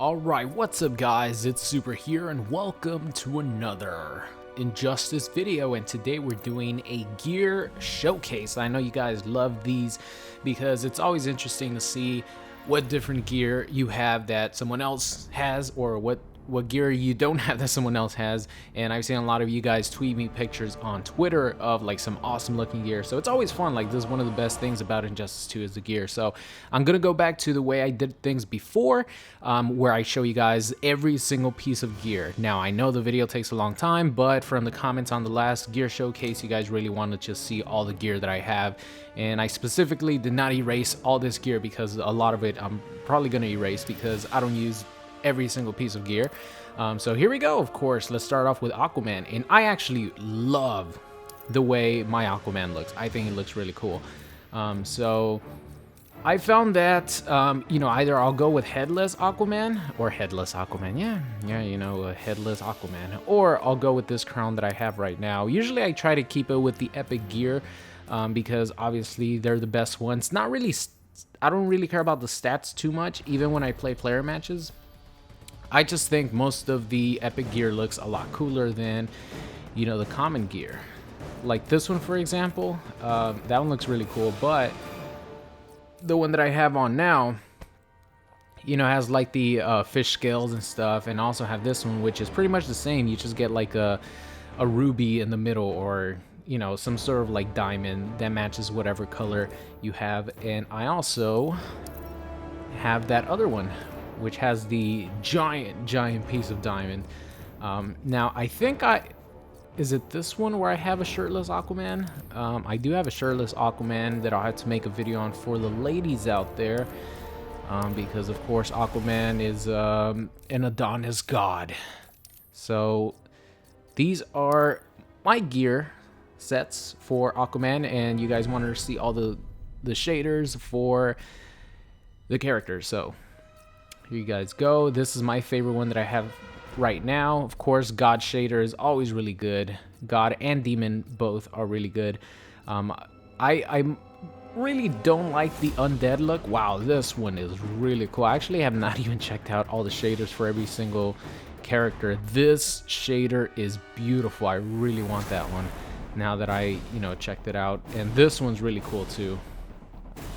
Alright, what's up guys, it's Super here and welcome to another Injustice video, and today we're doing a gear showcase. I know you guys love these because it's always interesting to see what different gear you have that someone else has, or what gear you don't have that someone else has. And I've seen a lot of you guys tweet me pictures on Twitter of like some awesome looking gear, so it's always fun. Like, this is one of the best things about Injustice 2 is the gear. So I'm gonna go back to the way I did things before, where I show you guys every single piece of gear. Now I know the video takes a long time, but from the comments on the last gear showcase, you guys really want to just see all the gear that I have, and I specifically did not erase all this gear because a lot of it I'm probably gonna erase because I don't use every single piece of gear. So here we go. Of course, let's start off with Aquaman, and I actually love the way my Aquaman looks. I think it looks really cool. So I found that you know, either I'll go with headless Aquaman or headless Aquaman, yeah, you know, a headless Aquaman, or I'll go with this crown that I have right now. Usually I try to keep it with the epic gear because obviously they're the best ones. Not really, I don't really care about the stats too much, even when I play player matches. I just think most of the epic gear looks a lot cooler than, you know, the common gear. Like this one, for example, that one looks really cool, but the one that I have on now, you know, has like the fish scales and stuff, and also have this one, which is pretty much the same. You just get like a ruby in the middle, or, you know, some sort of like diamond that matches whatever color you have. And I also have that other one, which has the giant piece of diamond. Now I think is it this one where I have a shirtless Aquaman? I do have a shirtless Aquaman that I'll have to make a video on for the ladies out there, because of course Aquaman is an Adonis god. So these are my gear sets for Aquaman, and you guys wanted to see all the shaders for the characters, so here you guys go. This is my favorite one that I have right now. Of course, God shader is always really good. God and Demon both are really good. I really don't like the undead look. Wow, this one is really cool. I actually have not even checked out all the shaders for every single character. This shader is beautiful. I really want that one now that I, you know, checked it out. And this one's really cool too.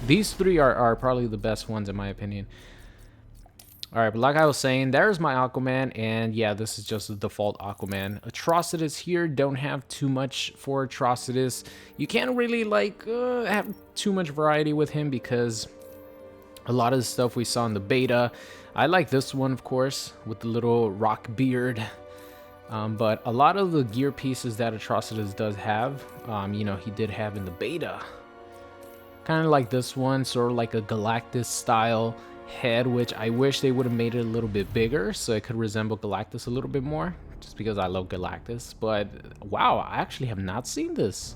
These three are probably the best ones in my opinion. Alright, but like I was saying, there's my Aquaman, and yeah, this is just the default Aquaman. Atrocitus here, don't have too much for Atrocitus. You can't really, like, have too much variety with him because a lot of the stuff we saw in the beta. I like this one, of course, with the little rock beard. But a lot of the gear pieces that Atrocitus does have, you know, he did have in the beta. Kind of like this one, sort of like a Galactus style head, which I wish they would have made it a little bit bigger so it could resemble Galactus a little bit more, just because I love Galactus. But wow, I actually have not seen this.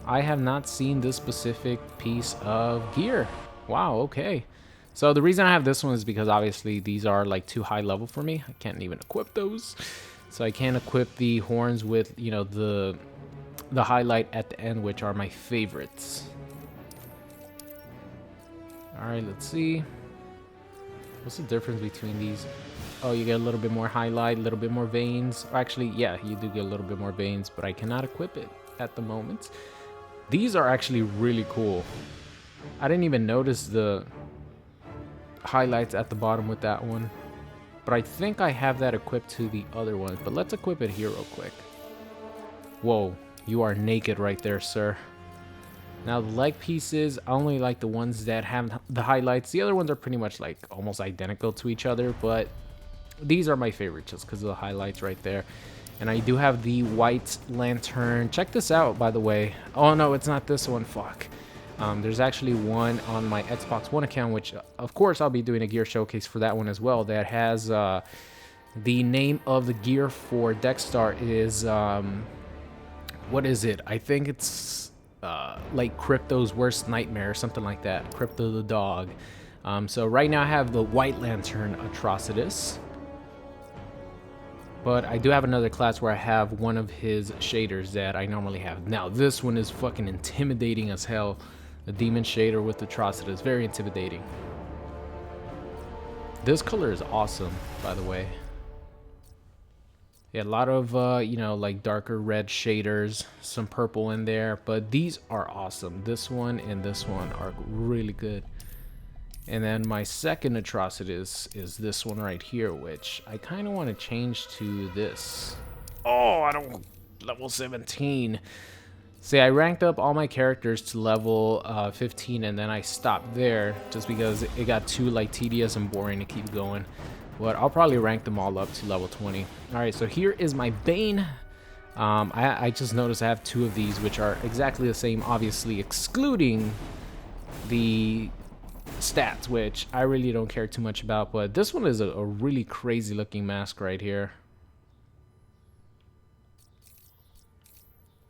I have not seen this specific piece of gear. Wow, okay. So the reason I have this one is because obviously these are like too high level for me. I can't even equip those. So I can't equip the horns with, you know, the highlight at the end, which are my favorites. Alright, let's see. What's the difference between these? Oh, you get a little bit more highlight, a little bit more veins. Actually, yeah, you do get a little bit more veins, but I cannot equip it at the moment. These are actually really cool. I didn't even notice the highlights at the bottom with that one, but I think I have that equipped to the other ones. But let's equip it here real quick. Whoa, you are naked right there, sir. Now the leg pieces, I only like the ones that have the highlights. The other ones are pretty much like almost identical to each other, but these are my favorite just because of the highlights right there. And I do have the white lantern. Check this out, by the way. Oh no, it's not this one, fuck. There's actually one on my Xbox One account, which of course I'll be doing a gear showcase for that one as well, that has the name of the gear for Dexstar is what is it? I think it's like Crypto's worst nightmare or something like that. Crypto the dog. So right now I have the white lantern Atrocitus, but I do have another class where I have one of his shaders that I normally have. Now this one is fucking intimidating as hell. The demon shader with Atrocitus, very intimidating. This color is awesome, by the way. Yeah, a lot of, you know, like darker red shaders, some purple in there, but these are awesome. This one and this one are really good. And then my second Atrocitus is this one right here, which I kind of want to change to this. Oh, I don't... level 17. See, I ranked up all my characters to level 15, and then I stopped there just because it got too like tedious and boring to keep going. But I'll probably rank them all up to level 20. Alright, so here is my Bane. I just noticed I have two of these, which are exactly the same, obviously excluding the stats, which I really don't care too much about. But this one is a really crazy looking mask right here.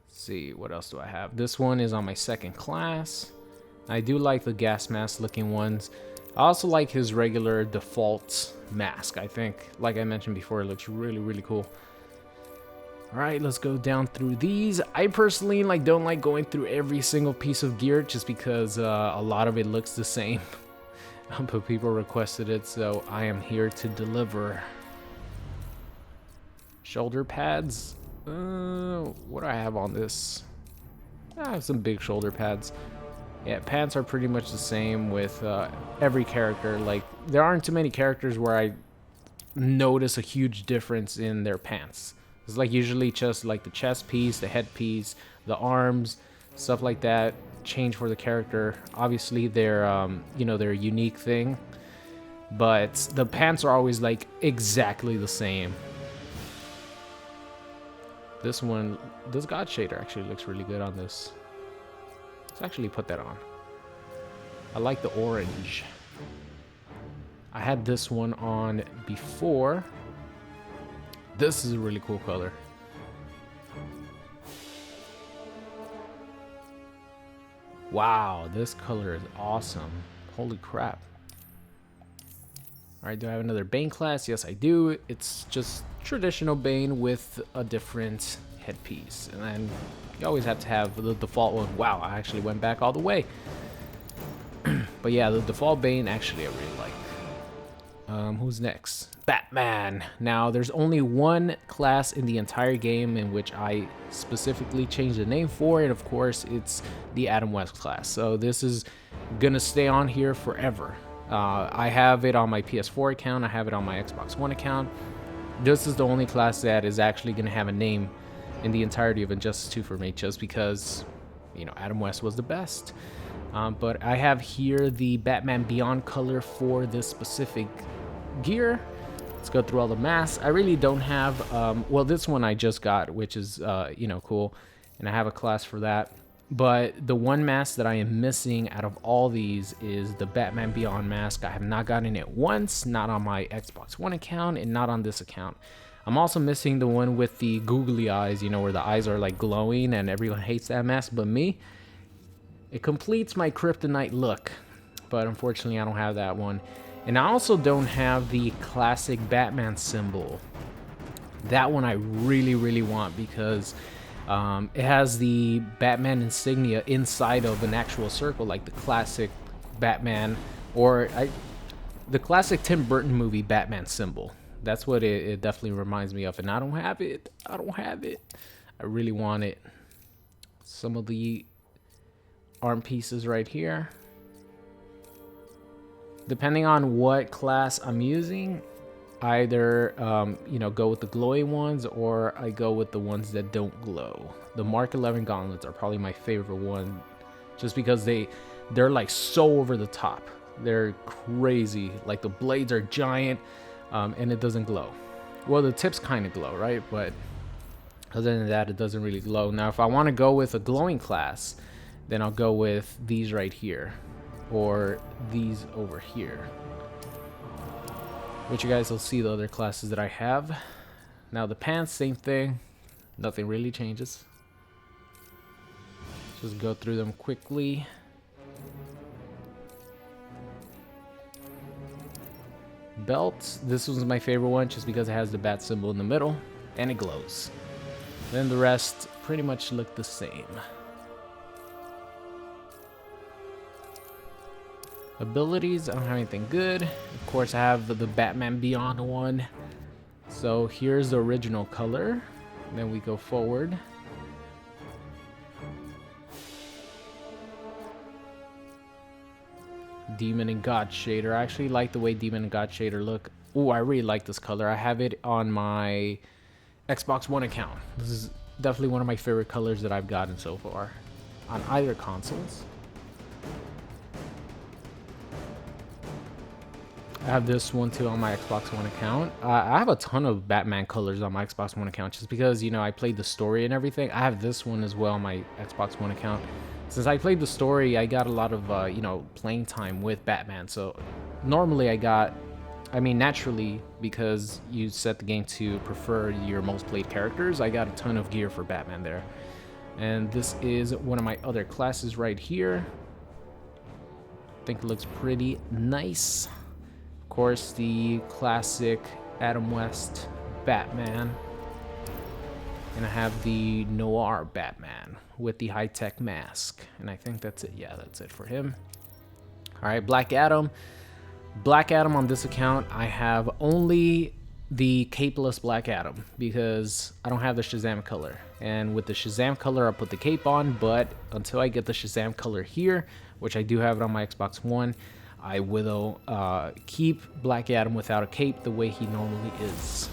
Let's see, what else do I have? This one is on my second class. I do like the gas mask looking ones. I also like his regular default mask. I think, like I mentioned before, it looks really, really cool. All right, let's go down through these. I personally don't like going through every single piece of gear just because a lot of it looks the same. But people requested it, so I am here to deliver. Shoulder pads. What do I have on this? I have some big shoulder pads. Yeah, pants are pretty much the same with every character. Like, there aren't too many characters where I notice a huge difference in their pants. It's like usually just like the chest piece, the head piece, the arms, stuff like that change for the character. Obviously, they're you know, they're a unique thing, but the pants are always like exactly the same. This one, this God shader actually looks really good on this. Let's actually put that on. I like the orange. I had this one on before. This is a really cool color. Wow, this color is awesome. Holy crap. Alright, do I have another Bane class? Yes, I do. It's just traditional Bane with a different headpiece. And then you always have to have the default one. Wow, I actually went back all the way. But yeah, the default Bane actually I really like. Who's next? Batman. Now, there's only one class in the entire game in which I specifically changed the name for, and of course, it's the Adam West class. So this is gonna stay on here forever. I have it on my PS4 account. I have it on my Xbox One account. This is the only class that is actually gonna have a name in the entirety of Injustice 2 for me, just because, you know, Adam West was the best. But I have here the Batman Beyond color for this specific gear. Let's go through all the masks. I really don't have, well, this one I just got, which is, you know, cool. And I have a class for that. But the one mask that I am missing out of all these is the Batman Beyond mask. I have not gotten it once, not on my Xbox One account, and not on this account. I'm also missing the one with the googly eyes, you know, where the eyes are like glowing, and everyone hates that mask but me. It completes my kryptonite look, but unfortunately I don't have that one. And I also don't have the classic Batman symbol. That one I really, really want because it has the Batman insignia inside of an actual circle, like the classic Batman, or the classic Tim Burton movie Batman symbol. That's what it definitely reminds me of, and I don't have it. I don't have it. I really want it. Some of the arm pieces right here. Depending on what class I'm using, either you know, go with the glowing ones, or I go with the ones that don't glow. The Mark 11 gauntlets are probably my favorite one, just because they're like so over the top. They're crazy. Like the blades are giant, and it doesn't glow. Well, the tips kind of glow, right? But other than that, it doesn't really glow. Now, if I want to go with a glowing class, then I'll go with these right here, or these over here, which you guys will see the other classes that I have. Now the pants, same thing, nothing really changes. Just go through them quickly. Belt, this was my favorite one just because it has the bat symbol in the middle and it glows. Then the rest pretty much look the same. Abilities, I don't have anything good. Of course, I have the Batman Beyond one. So here's the original color. Then we go forward. Demon and God shader. I actually like the way Demon and God shader look. Oh, I really like this color. I have it on my Xbox One account. This is definitely one of my favorite colors that I've gotten so far on either consoles. I have this one too on my Xbox One account. I have a ton of Batman colors on my Xbox One account just because, you know, I played the story and everything. I have this one as well on my Xbox One account. Since I played the story, I got a lot of, you know, playing time with Batman. So normally naturally, because you set the game to prefer your most played characters, I got a ton of gear for Batman there. And this is one of my other classes right here. I think it looks pretty nice. Of course, the classic Adam West Batman. And I have the Noir Batman with the high-tech mask. And I think that's it. Yeah, that's it for him. All right, Black Adam. Black Adam on this account, I have only the capeless Black Adam because I don't have the Shazam color. And with the Shazam color, I'll put the cape on, but until I get the Shazam color here, which I do have it on my Xbox One, I will keep Black Adam without a cape the way he normally is.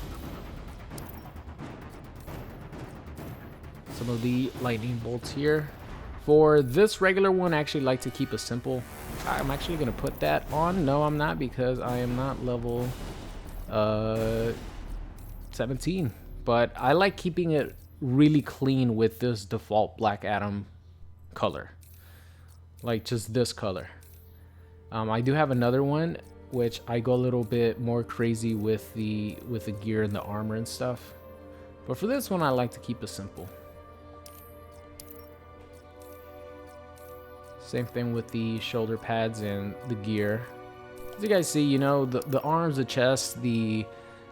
Some of the lightning bolts here. For this regular one, I actually like to keep it simple. I'm actually going to put that on. No, I'm not, because I am not level 17. But I like keeping it really clean with this default Black Adam color. Like just this color. I do have another one, which I go a little bit more crazy with the gear and the armor and stuff. But for this one, I like to keep it simple. Same thing with the shoulder pads and the gear. As you guys see, you know, the arms, the chest, the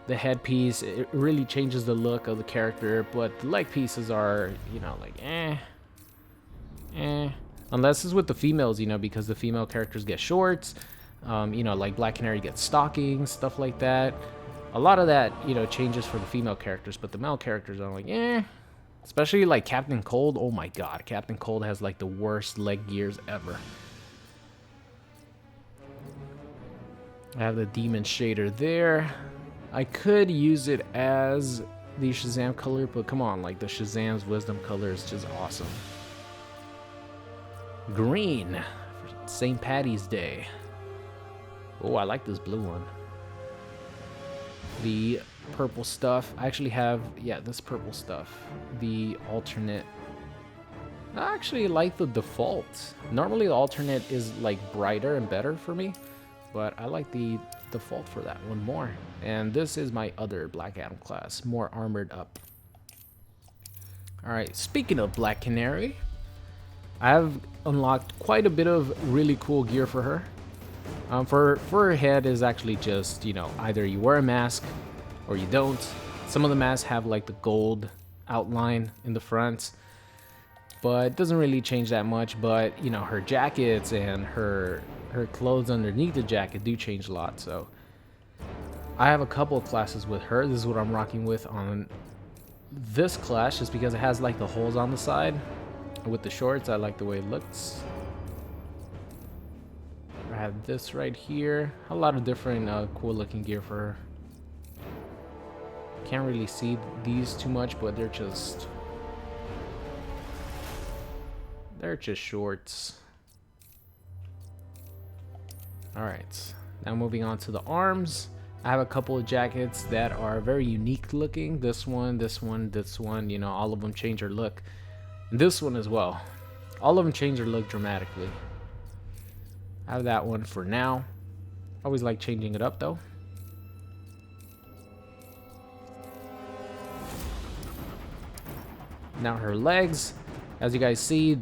headpiece, it really changes the look of the character, but the leg pieces are, you know, like unless it's with the females, you know, because the female characters get shorts, you know, like Black Canary gets stockings, stuff like that. A lot of that, you know, changes for the female characters, but the male characters are like especially like Captain Cold. Oh my god, Captain Cold has like the worst leg gears ever. I have the Demon shader there. I could use it as the Shazam color, but come on, like the Shazam's Wisdom color is just awesome. Green for St. Patty's Day. Oh, I like this blue one. The purple stuff. I actually have, yeah, this purple stuff. The alternate. I actually like the default. Normally the alternate is like brighter and better for me, but I like the default for that one more. And this is my other Black Adam class, more armored up. Alright, speaking of Black Canary, I have unlocked quite a bit of really cool gear for her. For her head is actually just, you know, either you wear a mask or you don't. Some of the masks have like the gold outline in the front, but it doesn't really change that much. But you know, her jackets and her clothes underneath the jacket do change a lot. So I have a couple of classes with her. This is what I'm rocking with on this class, just because it has like the holes on the side. With the shorts, I like the way it looks. I have this right here. A lot of different cool looking gear for her. Can't really see these too much, but they're just shorts. Alright, now moving on to the arms. I have a couple of jackets that are very unique looking. This one, this one, this one, you know, all of them change their look. And this one as well. All of them change their look dramatically. I have that one for now. Always like changing it up though. Now her legs, as you guys see,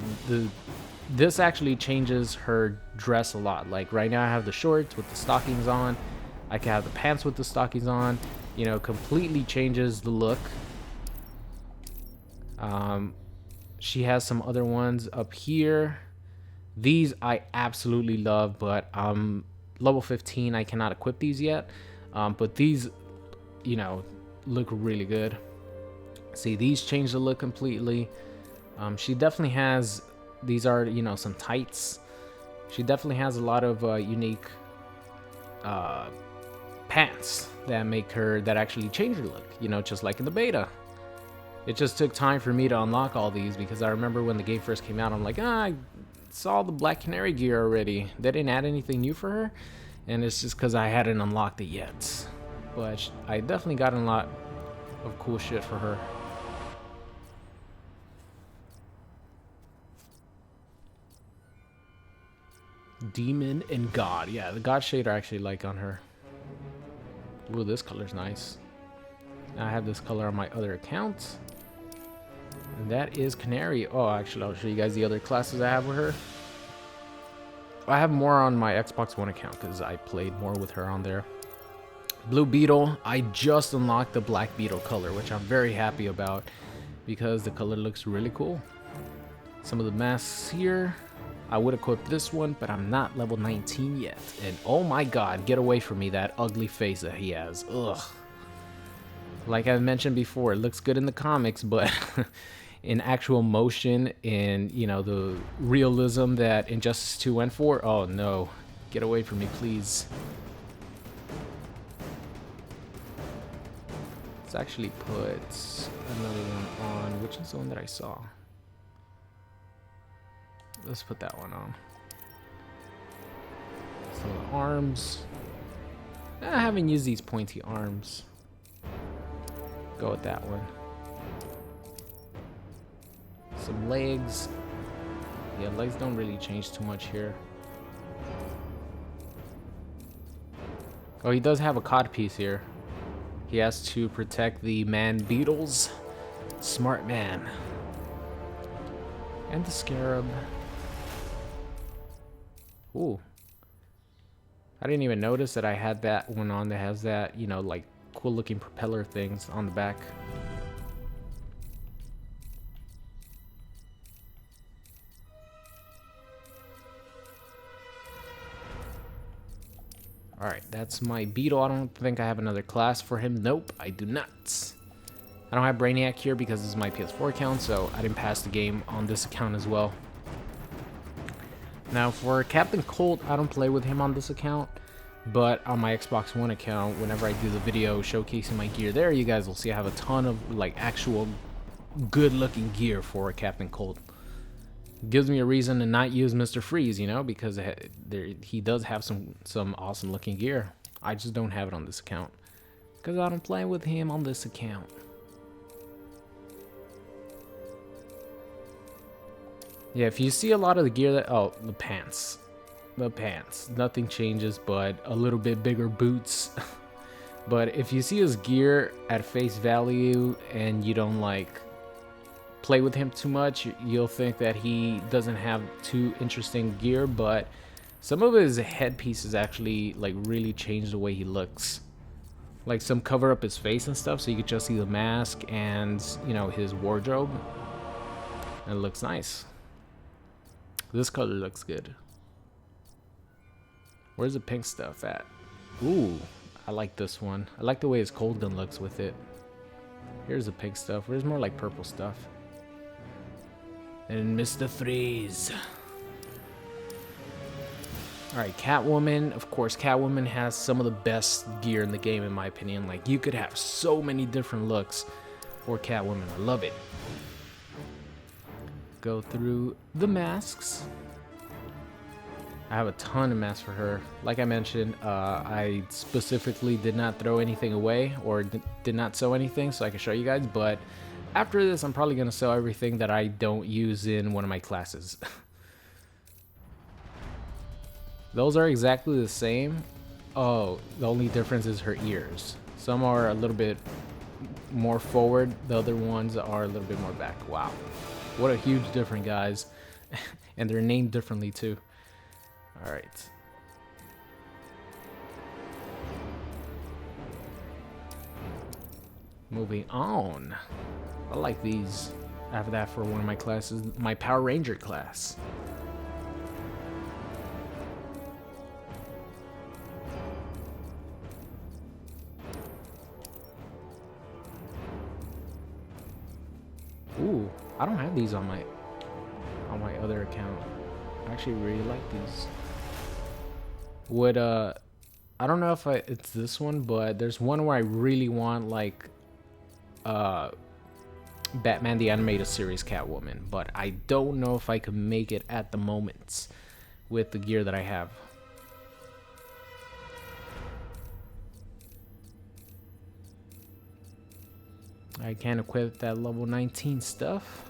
this actually changes her dress a lot. Like right now I have the shorts with the stockings on. I can have the pants with the stockings on. You know, completely changes the look. She has some other ones up here These I absolutely love, but level 15. I cannot equip these yet. But these, you know, look really good. See, these change the look completely. She definitely has, these are, you know, some tights. She definitely has a lot of unique pants that make her, that actually change her look, you know, just like in the beta. It just took time for me to unlock all these, because I remember when the game first came out, I'm like, I saw the Black Canary gear already. They didn't add anything new for her, and it's just because I hadn't unlocked it yet. But I definitely got a lot of cool shit for her. Demon and God. Yeah, the God shade I actually like on her. Ooh, this color's nice. I have this color on my other account. And that is Canary. Oh, actually, I'll show you guys the other classes I have with her. I have more on my Xbox One account because I played more with her on there. Blue Beetle. I just unlocked the Black Beetle color, which I'm very happy about because the color looks really cool. Some of the masks here. I would equip this one, but I'm not level 19 yet. And oh my god, get away from me, that ugly face that he has. Ugh. Like I mentioned before, it looks good in the comics, but in actual motion, in, you know, the realism that Injustice 2 went for, oh no. Get away from me, please. Let's actually put another one on. Which is the one that I saw? Let's put that one on. Some of the arms. I haven't used these pointy arms. Go with that one. Some legs. Yeah, legs don't really change too much here. Oh, he does have a codpiece here. He has to protect the man beetles. Smart man. And the scarab. Ooh. I didn't even notice that I had that one on that has that, you know, like cool looking propeller things on the back. Alright, that's my Beetle. I don't think I have another class for him. Nope, I do not. I don't have Brainiac here because this is my PS4 account, so I didn't pass the game on this account as well. Now for Captain Cold, I don't play with him on this account, but on my Xbox One account, whenever I do the video showcasing my gear there, you guys will see I have a ton of like actual good looking gear for Captain Cold. Gives me a reason to not use Mr. Freeze, you know, because he does have some awesome looking gear. I just don't have it on this account because I don't play with him on this account. Yeah, if you see a lot of the gear that... Oh, the pants. The pants. Nothing changes but a little bit bigger boots. But if you see his gear at face value and you don't, like, play with him too much, you'll think that he doesn't have too interesting gear. But some of his headpieces actually, like, really change the way he looks. Like, some cover up his face and stuff so you can just see the mask and, you know, his wardrobe. And it looks nice. This color looks good. Where's the pink stuff at? Ooh, I like this one. I like the way his cold gun looks with it. Here's the pink stuff. Where's more like purple stuff? And Mr. Freeze. Alright, Catwoman. Of course, Catwoman has some of the best gear in the game, in my opinion. Like, you could have so many different looks for Catwoman. I love it. Go through the masks. I have a ton of masks for her. Like I mentioned, I specifically did not throw anything away or did not sew anything so I can show you guys, but after this I'm probably gonna sew everything that I don't use in one of my classes. Those are exactly the same. Oh, the only difference is her ears. Some are a little bit more forward, the other ones are a little bit more back. Wow. What a huge difference, guys. And they're named differently, too. Alright. Moving on. I like these. I have that for one of my classes. My Power Ranger class. Ooh, I don't have these on my other account. I actually really like these. Would I don't know if it's this one, but there's one where I really want like Batman the Animated Series Catwoman, but I don't know if I can make it at the moment with the gear that I have. I can't equip that level 19 stuff.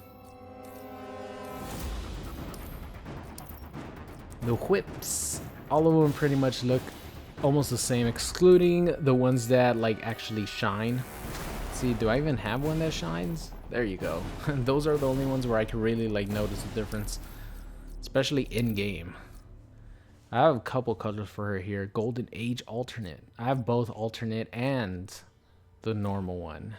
The whips, all of them pretty much look almost the same, excluding the ones that like actually shine. See, do I even have one that shines? There you go. Those are the only ones where I can really like notice the difference, especially in game. I have a couple colors for her here. Golden Age alternate. I have both alternate and the normal one.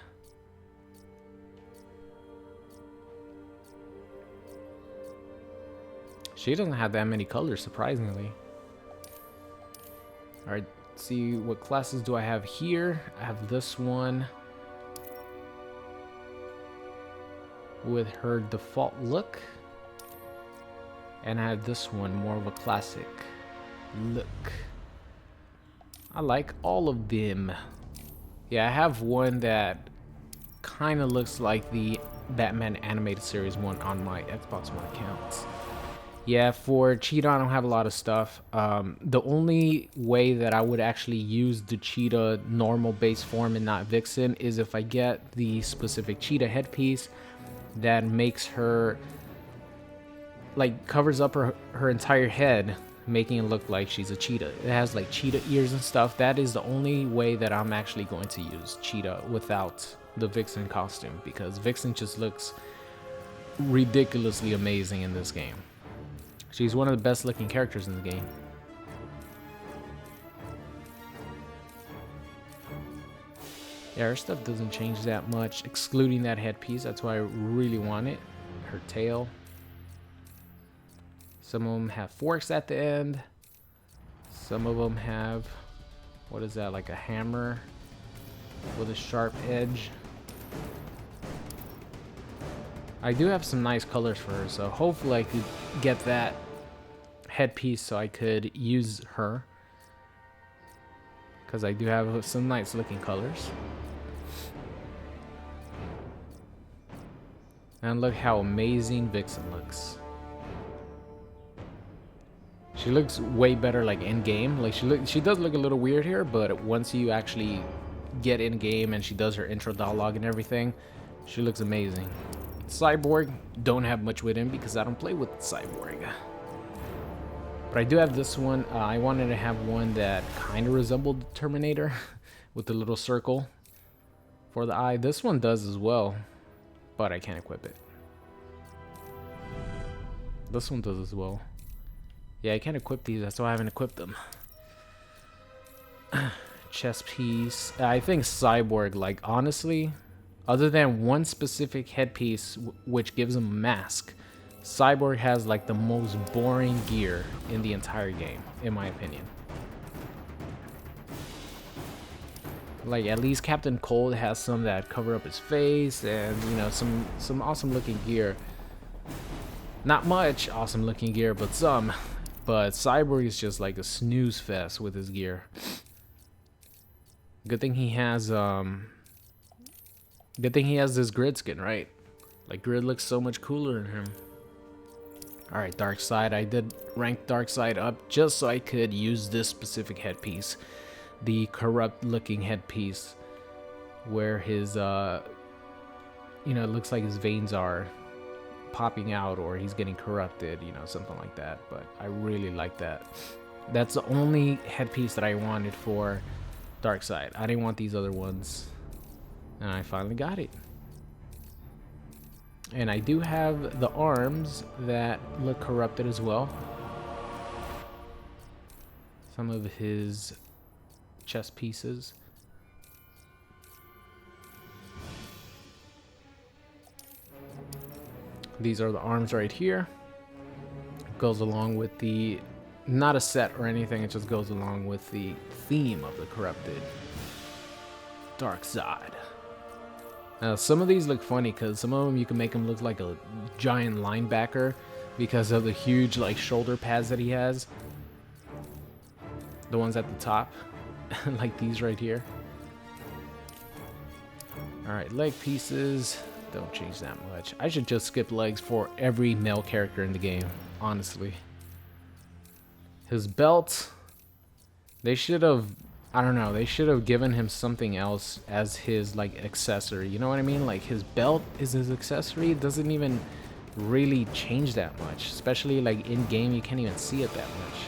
She doesn't have that many colors, surprisingly. Alright, see what classes do I have here. I have this one with her default look. And I have this one, more of a classic look. I like all of them. Yeah, I have one that kind of looks like the Batman Animated Series one on my Xbox One account. Yeah, for Cheetah, I don't have a lot of stuff. The only way that I would actually use the Cheetah normal base form and not Vixen is if I get the specific Cheetah headpiece that makes her, like, covers up her entire head, making it look like she's a cheetah. It has, like, cheetah ears and stuff. That is the only way that I'm actually going to use Cheetah without the Vixen costume, because Vixen just looks ridiculously amazing in this game. She's one of the best looking characters in the game. Yeah, her stuff doesn't change that much, excluding that headpiece. That's why I really want it. Her tail. Some of them have forks at the end. Some of them have, what is that, like a hammer with a sharp edge. I do have some nice colors for her, so hopefully I could get that headpiece so I could use her, because I do have some nice looking colors. And look how amazing Vixen looks. She looks way better like in game. Like she does look a little weird here, but once you actually get in game and she does her intro dialogue and everything, she looks amazing. Cyborg, don't have much with him because I don't play with Cyborg. But I do have this one. I wanted to have one that kind of resembled the Terminator with the little circle for the eye. This one does as well, but I can't equip it. This one does as well. Yeah, I can't equip these. That's why I haven't equipped them. Chest piece. I think Cyborg, like, honestly, other than one specific headpiece which gives him a mask, Cyborg has like the most boring gear in the entire game, in my opinion. Like, at least Captain Cold has some that cover up his face and, you know, some awesome looking gear. Not much awesome looking gear, but some. But Cyborg is just like a snooze fest with his gear. Good thing he has this Grid skin, right? Like, Grid looks so much cooler than him. Alright, Darkseid. I did rank Darkseid up just so I could use this specific headpiece. The corrupt looking headpiece where his, you know, it looks like his veins are popping out or he's getting corrupted, you know, something like that. But I really like that. That's the only headpiece that I wanted for Darkseid. I didn't want these other ones. And I finally got it. And I do have the arms that look corrupted as well. Some of his chest pieces. These are the arms right here. It goes along with the, not a set or anything, it just goes along with the theme of the corrupted Darkseid. Some of these look funny because some of them you can make him look like a giant linebacker because of the huge like shoulder pads that he has. The ones at the top, like these right here. Alright, leg pieces. Don't change that much. I should just skip legs for every male character in the game, honestly. His belt, they should have, I don't know, they should have given him something else as his like accessory. You know what I mean? Like his belt is his accessory. It doesn't even really change that much, especially like in game. You can't even see it that much.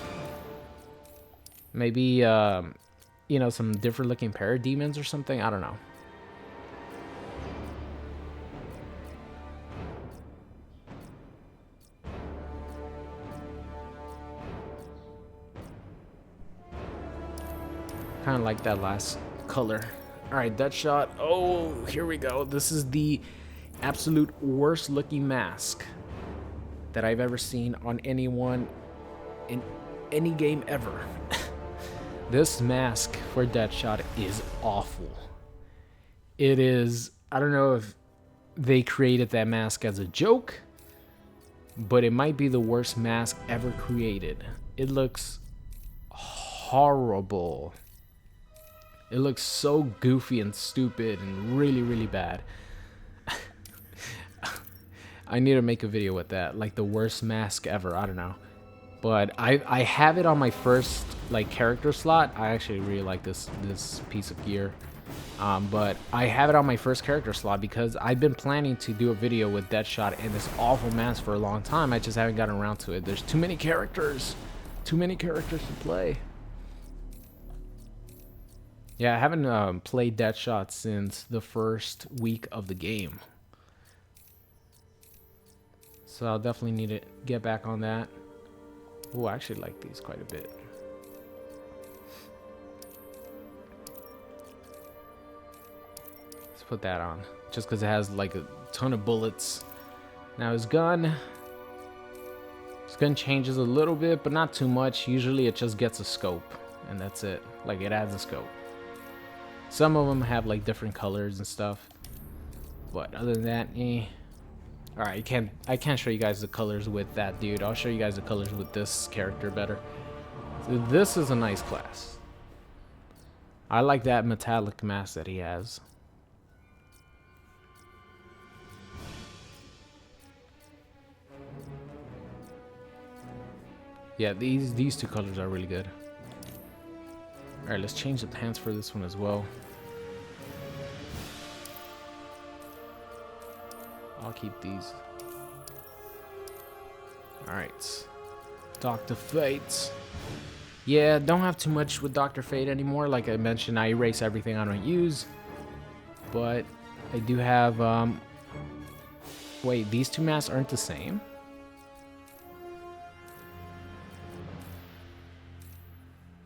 Maybe you know, some different looking parademons or something. I don't know. Kind of like that last color. Alright, Deadshot. Oh, here we go. This is the absolute worst looking mask that I've ever seen on anyone in any game ever. This mask for Deadshot is awful. It is, I don't know if they created that mask as a joke, but it might be the worst mask ever created. It looks horrible. It looks so goofy and stupid and really, really bad. I need to make a video with that, like the worst mask ever. I don't know, but I have it on my first like character slot. I actually really like this piece of gear, but I have it on my first character slot because I've been planning to do a video with Deadshot and this awful mask for a long time. I just haven't gotten around to it. There's too many characters to play. Yeah, I haven't played Deadshot since the first week of the game. So I'll definitely need to get back on that. Oh, I actually like these quite a bit. Let's put that on. Just because it has like a ton of bullets. Now his gun changes a little bit, but not too much. Usually it just gets a scope. And that's it. Like it adds a scope. Some of them have like different colors and stuff, but other than that, eh. All right, I can't show you guys the colors with that dude. I'll show you guys the colors with this character better. So this is a nice class. I like that metallic mask that he has. Yeah, these two colors are really good. All right, let's change the pants for this one as well. I'll keep these. All right, Dr. Fate. Yeah, don't have too much with Dr. Fate anymore. Like I mentioned, I erase everything I don't use. But I do have, wait, these two masks aren't the same?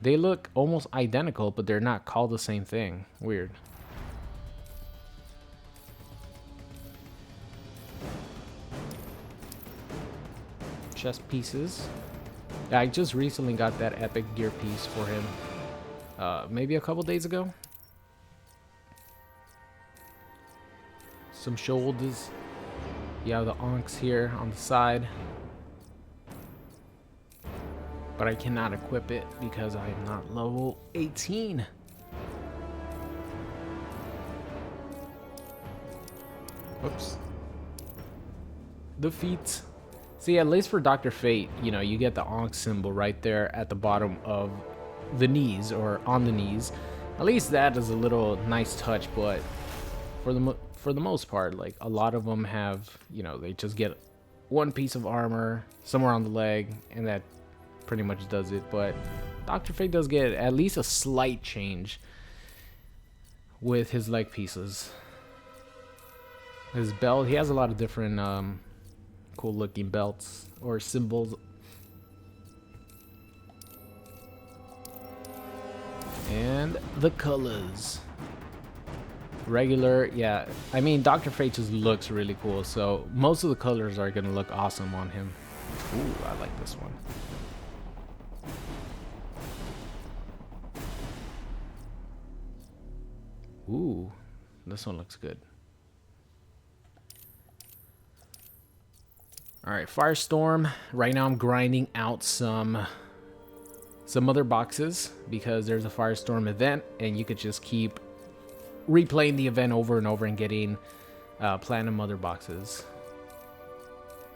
They look almost identical, but they're not called the same thing. Weird. Chest pieces. Yeah, I just recently got that epic gear piece for him. Maybe a couple days ago. Some shoulders. You have the onks here on the side. But I cannot equip it because I am not level 18. Oops. The feet. See, at least for Dr. Fate, you know, you get the Onk symbol right there at the bottom of the knees or on the knees. At least that is a little nice touch, but for the most part, like a lot of them have, you know, they just get one piece of armor somewhere on the leg, and that pretty much does it. But Dr. Fate does get at least a slight change with his leg pieces. His belt, he has a lot of different cool looking belts or symbols. And the colors. Regular, yeah. I mean, Dr. Fate just looks really cool, so most of the colors are gonna look awesome on him. Ooh, I like this one. Ooh, this one looks good. All right, Firestorm. Right now I'm grinding out some other boxes because there's a Firestorm event and you could just keep replaying the event over and over and getting platinum other boxes.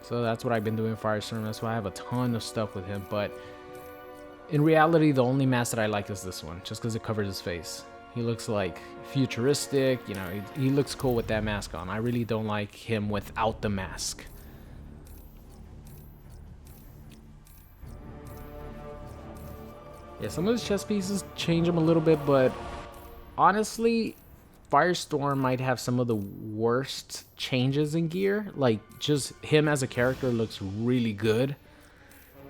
So that's what I've been doing Firestorm. That's why I have a ton of stuff with him. But in reality, the only mask that I like is this one, just because it covers his face. He looks like futuristic, you know, he looks cool with that mask on. I really don't like him without the mask. Yeah, some of his chest pieces change him a little bit, but honestly, Firestorm might have some of the worst changes in gear. Like, just him as a character looks really good,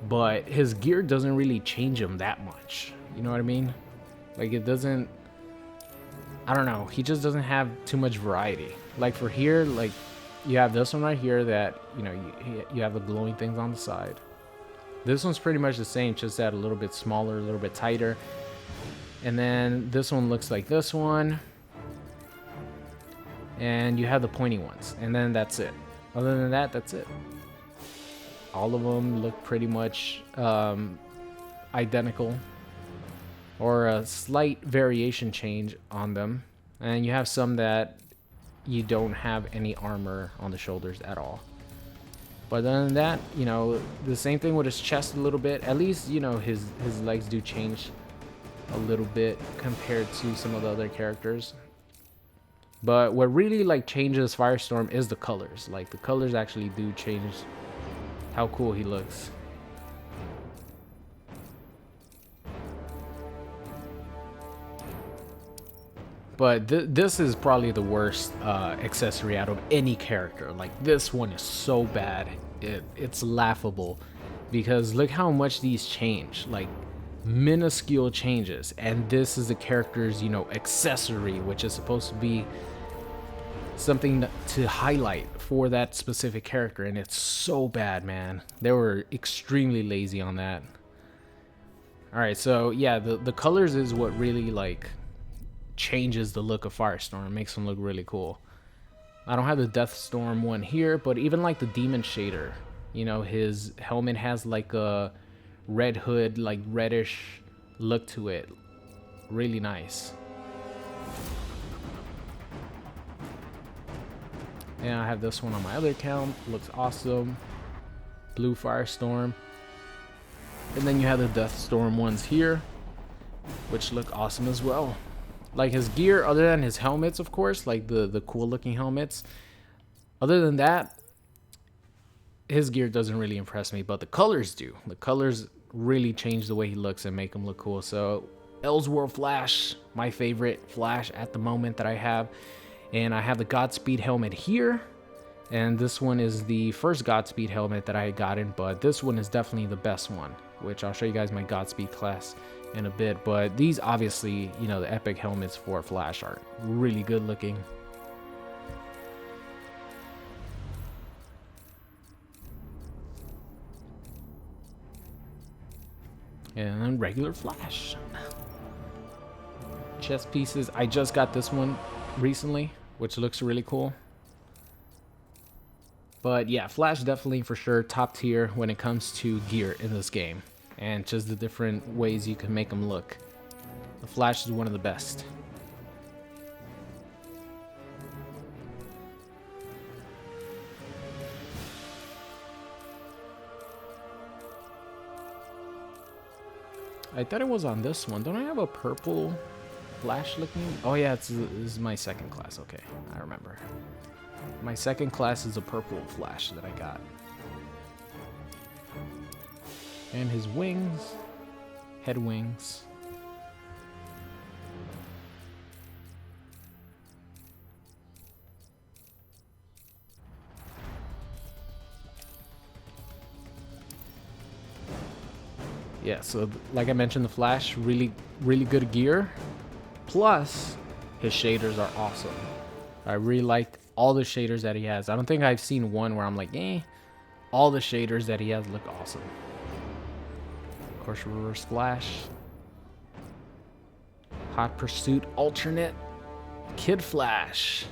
but his gear doesn't really change him that much. You know what I mean? Like, it doesn't... I don't know. He just doesn't have too much variety. Like, for here, like, you have this one right here that, you know, you have the glowing things on the side. This one's pretty much the same, just that a little bit smaller, a little bit tighter. And then this one looks like this one. And you have the pointy ones. And then that's it. Other than that, that's it. All of them look pretty much identical. Or a slight variation change on them. And you have some that you don't have any armor on the shoulders at all. But other than that, you know, the same thing with his chest a little bit. At least, you know, his legs do change a little bit compared to some of the other characters. But what really, like, changes Firestorm is the colors. Like, the colors actually do change how cool he looks. But this is probably the worst accessory out of any character. Like, this one is so bad. It's laughable. Because look how much these change. Like, minuscule changes. And this is the character's, you know, accessory, which is supposed to be something to highlight for that specific character. And it's so bad, man. They were extremely lazy on that. Alright, so yeah, the colors is what really, like, changes the look of Firestorm. It makes him look really cool. I don't have the Deathstorm one here, but even like the Demon shader, you know, his helmet has like a red hood, like reddish look to it. Really nice. And I have this one on my other account. Looks awesome. Blue Firestorm. And then you have the Deathstorm ones here, which look awesome as well. Like, his gear, other than his helmets, of course, like the cool looking helmets, other than that, his gear doesn't really impress me, but the colors do. The colors really change the way he looks and make him look cool. So Elseworld Flash, my favorite Flash at the moment that I have. And I have the Godspeed helmet here, and this one is the first Godspeed helmet that I had gotten, but this one is definitely the best one, which I'll show you guys my Godspeed class in a bit. But these, obviously, you know, the epic helmets for Flash are really good looking. And then regular Flash. Chest pieces, I just got this one recently, which looks really cool. But yeah, Flash definitely for sure top tier when it comes to gear in this game. And just the different ways you can make them look. The Flash is one of the best. I thought it was on this one. Don't I have a purple Flash looking? Oh yeah, this is my second class. Okay, I remember. My second class is a purple Flash that I got. And his wings, head wings. Yeah, so like I mentioned, the Flash, really good gear. Plus, his shaders are awesome. I really liked all the shaders that he has. I don't think I've seen one where I'm like, eh. All the shaders that he has look awesome. Of course, Reverse Flash. Hot Pursuit alternate. Kid Flash.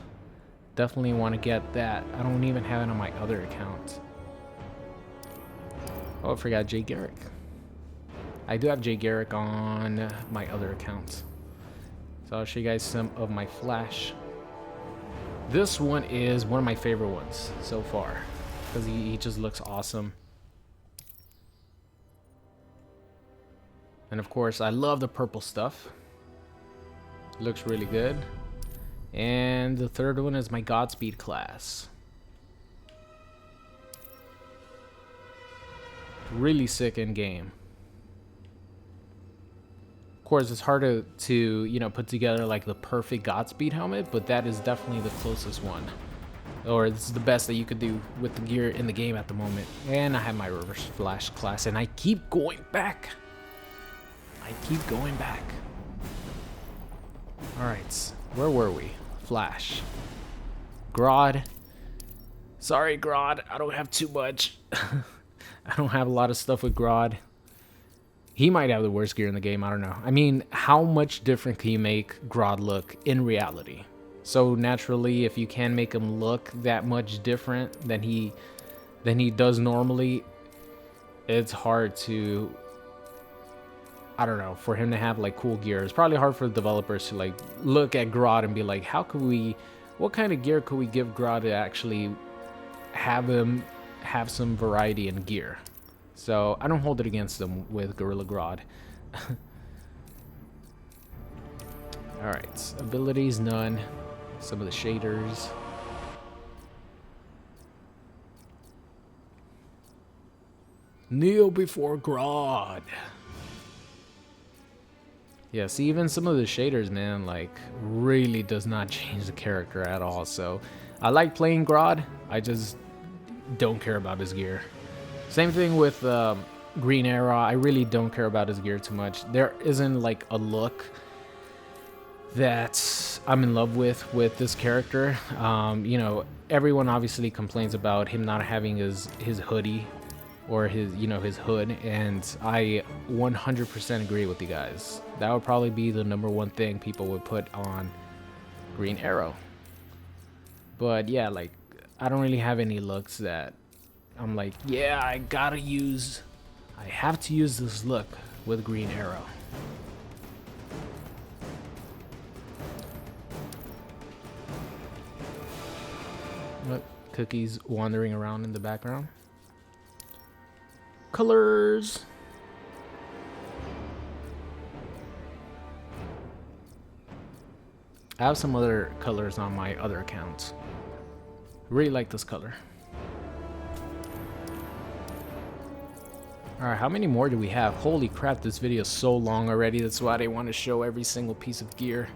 Definitely want to get that. I don't even have it on my other account. Oh, I forgot Jay Garrick. I do have Jay Garrick on my other accounts. So I'll show you guys some of my Flash. This one is one of my favorite ones so far because he just looks awesome. And of course, I love the purple stuff. It looks really good. And the third one is my Godspeed class. Really sick in game. Of course, it's hard to you know, put together like the perfect Godspeed helmet, but that is definitely the closest one. Or it's the best that you could do with the gear in the game at the moment. And I have my Reverse Flash class, and I keep going back. Alright, where were we? Flash. Grodd. Sorry, Grodd, I don't have too much. I don't have a lot of stuff with Grodd. He might have the worst gear in the game, I don't know. I mean, how much different can you make Grodd look in reality? So naturally, if you can make him look that much different than he does normally, it's hard to, I don't know, for him to have like cool gear. It's probably hard for the developers to like look at Grodd and be like, how could we, what kind of gear could we give Grodd to actually have him have some variety in gear? So I don't hold it against them with Gorilla Grodd. Alright, abilities, none. Some of the shaders. Kneel before Grodd. Yeah, see, even some of the shaders, man, like, really does not change the character at all. So, I like playing Grodd. I just don't care about his gear. Same thing with Green Arrow. I really don't care about his gear too much. There isn't, like, a look that I'm in love with this character. You know, everyone obviously complains about him not having his hoodie or his, you know, his hood, and I 100% agree with you guys. That would probably be the #1 thing people would put on Green Arrow. But yeah, like, I don't really have any looks that I'm like, yeah, I have to use this look with Green Arrow. Look, Cookie's wandering around in the background. Colors. I have some other colors on my other accounts. Really like this color. Alright, how many more do we have? Holy crap, this video is so long already. That's why I didn't want to show every single piece of gear.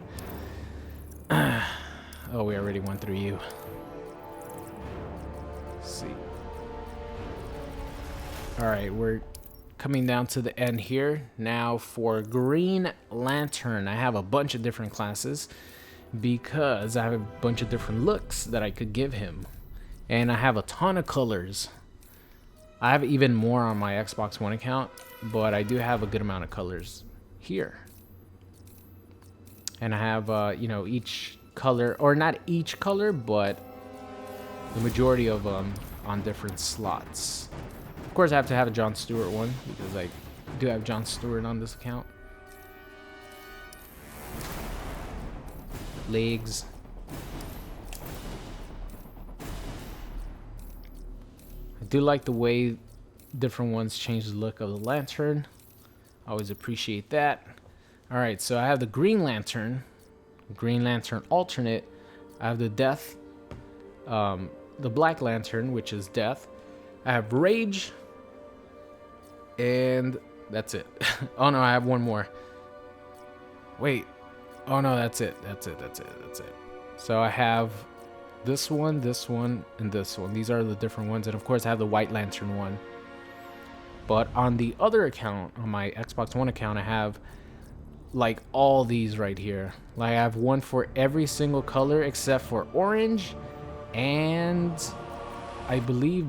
Oh, we already went through you. Let's see. Alright, we're coming down to the end here. Now for Green Lantern, I have a bunch of different classes because I have a bunch of different looks that I could give him. And I have a ton of colors. I have even more on my Xbox One account, but I do have a good amount of colors here. And I have, you know, each color, or not each color, but the majority of them on different slots. Of course, I have to have a John Stewart one because I do have John Stewart on this account. Legs. I do like the way different ones change the look of the lantern. I always appreciate that. Alright, so I have the Green Lantern alternate. I have the Death, the Black Lantern, which is Death. I have Rage, and that's it. Oh no, I have one more. Wait. Oh no, that's it. That's it. So I have this one, and this one. These are the different ones, and of course I have the White Lantern one. But on the other account, on my Xbox One account, I have like all these right here. Like I have one for every single color except for orange, and I believe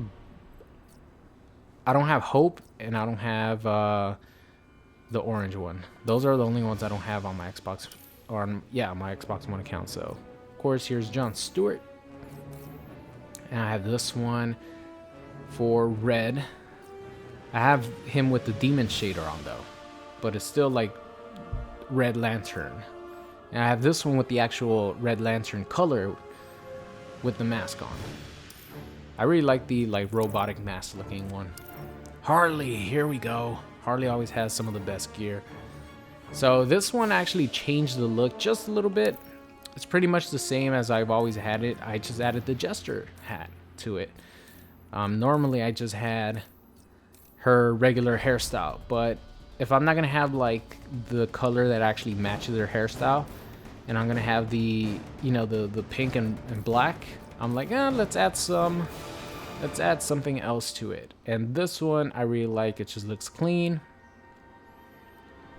I don't have Hope, and I don't have the orange one. Those are the only ones I don't have on my Xbox, or on, yeah, my Xbox One account. So of course here's John Stewart, and I have this one for red. I have him with the demon shader on though, but it's still like Red Lantern. And I have this one with the actual Red Lantern color with the mask on. I really like the like robotic mask looking one. Harley, here we go. Harley always has some of the best gear. So this one actually changed the look just a little bit. It's pretty much the same as I've always had it. I just added the Jester hat to it. Normally I just had her regular hairstyle, but if I'm not gonna have like the color that actually matches her hairstyle, and I'm gonna have the, you know, the pink and black, I'm like, let's add something else to it. And this one I really like. It just looks clean.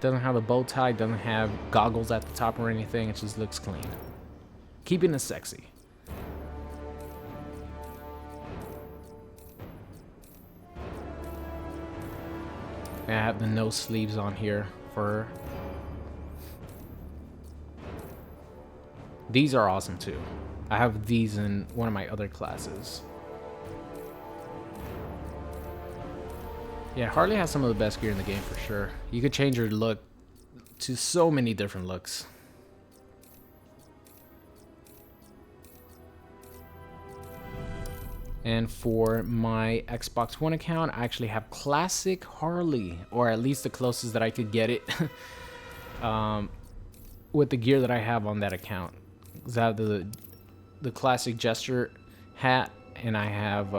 Doesn't have a bow tie, doesn't have goggles at the top or anything. It just looks clean. Keeping it sexy. And I have the no sleeves on here for her. These are awesome too. I have these in one of my other classes. Yeah, Harley has some of the best gear in the game for sure. You could change her look to so many different looks. And for my Xbox One account, I actually have Classic Harley, or at least the closest that I could get it with the gear that I have on that account. I have the Classic Jester hat, and I have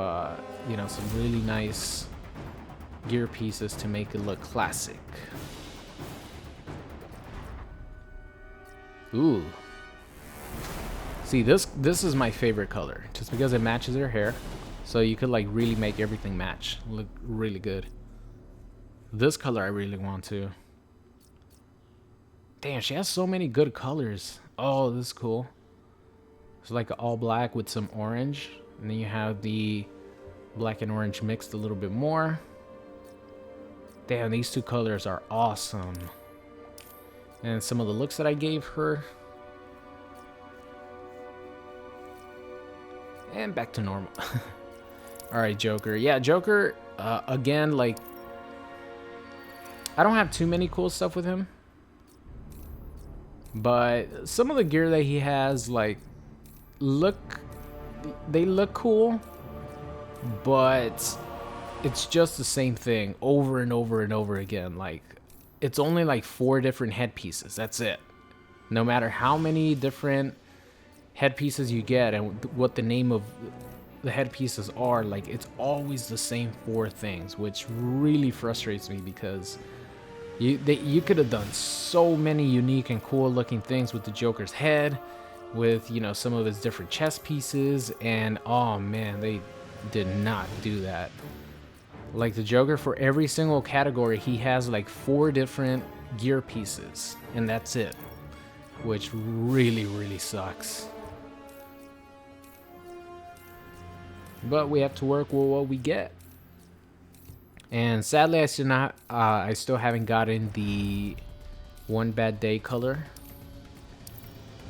you know, some really nice gear pieces to make it look classic. Ooh. See, this is my favorite color, just because it matches her hair. So you could like really make everything match, look really good. This color I really want to. Damn, she has so many good colors. Oh, this is cool. It's like all black with some orange, and then you have the black and orange mixed a little bit more. Damn, these two colors are awesome. And some of the looks that I gave her. And back to normal. Alright, Joker. Yeah, Joker, again, like, I don't have too many cool stuff with him. But some of the gear that he has, like, they look cool. But it's just the same thing over and over and over again. Like, it's only like 4 different headpieces. That's it. No matter how many different headpieces you get and what the name of the headpieces are, like, it's always the same 4 things, which really frustrates me because you could have done so many unique and cool looking things with the Joker's head, with, you know, some of his different chest pieces, and oh man, they did not do that. Like, the Joker, for every single category, he has like 4 different gear pieces, and that's it, which really sucks. But we have to work with what we get. And sadly, I still haven't gotten the One Bad Day color,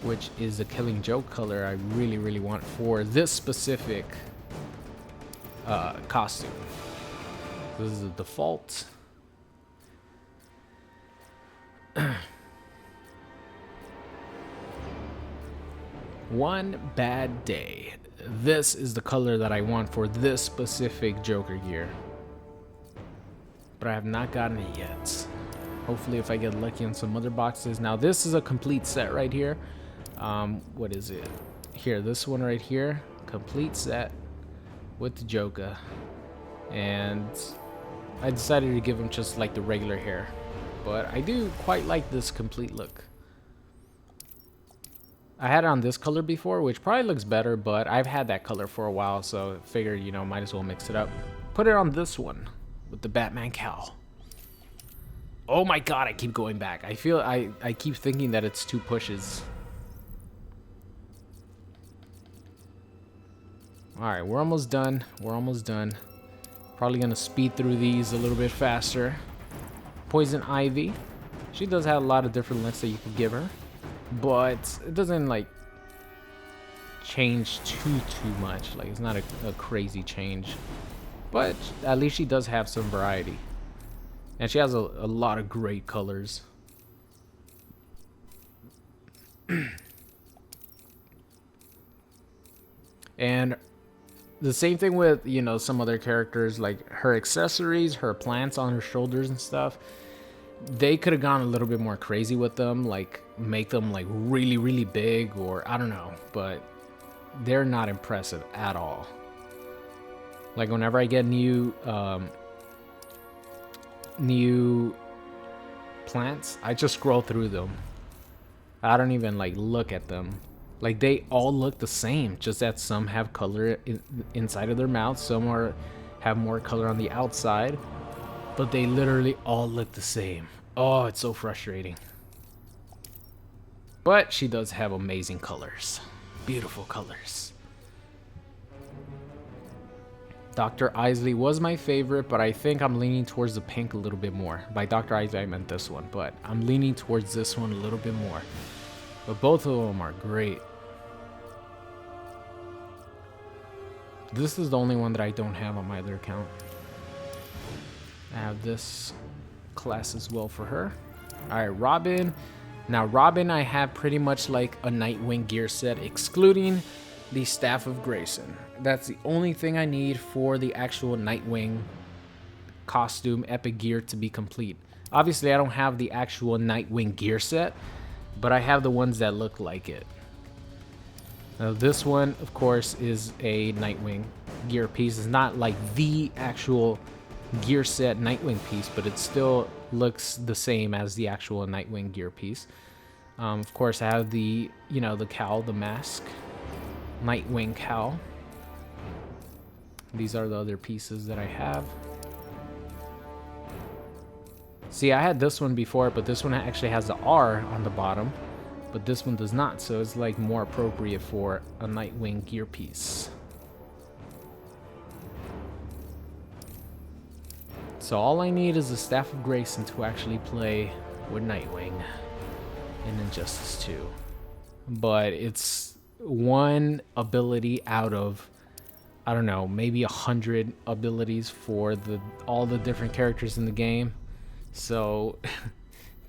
which is a Killing Joke color I really want for this specific costume. This is the default. One Bad Day. This is the color that I want for this specific Joker gear. But I have not gotten it yet. Hopefully if I get lucky on some other boxes. Now this is a complete set right here. What is it? Here, this one right here. Complete set with the Joker. And I decided to give him just like the regular hair. But I do quite like this complete look. I had it on this color before, which probably looks better, but I've had that color for a while, so I figured, you know, might as well mix it up. Put it on this one with the Batman cowl. Oh my god, I keep going back. I feel I keep thinking that it's 2 pushes. Alright, we're almost done. We're almost done. Probably gonna speed through these a little bit faster. Poison Ivy. She does have a lot of different looks that you could give her, but it doesn't like change too much. Like, it's not a crazy change. But at least she does have some variety. And she has a lot of great colors. And the same thing with, you know, some other characters, like her accessories, her plants on her shoulders and stuff. They could have gone a little bit more crazy with them, like make them like really, really big, or I don't know, but they're not impressive at all. Like whenever I get new plants, I just scroll through them. I don't even like look at them. Like they all look the same, just that some have color inside of their mouth, some have more color on the outside, but they literally all look the same. Oh, it's so frustrating. But she does have amazing colors. Beautiful colors. Dr. Isley was my favorite, but I think I'm leaning towards the pink a little bit more. By Dr. Isley, I meant this one, but I'm leaning towards this one a little bit more. But both of them are great. This is the only one that I don't have on my other account. I have this class as well for her. Alright, Robin. Now, Robin, I have pretty much like a Nightwing gear set, excluding the Staff of Grayson. That's the only thing I need for the actual Nightwing costume epic gear to be complete. Obviously, I don't have the actual Nightwing gear set, but I have the ones that look like it. Now, this one, of course, is a Nightwing gear piece. It's not like the actual gear set Nightwing piece, but it still looks the same as the actual Nightwing gear piece. Of course, I have the, you know, the cowl, the mask, Nightwing cowl. These are the other pieces that I have. See, I had this one before, but this one actually has the R on the bottom, but this one does not, so it's like more appropriate for a Nightwing gear piece. So all I need is the Staff of Grayson to actually play with Nightwing in Injustice 2. But it's one ability out of, I don't know, maybe 100 abilities for all the different characters in the game. So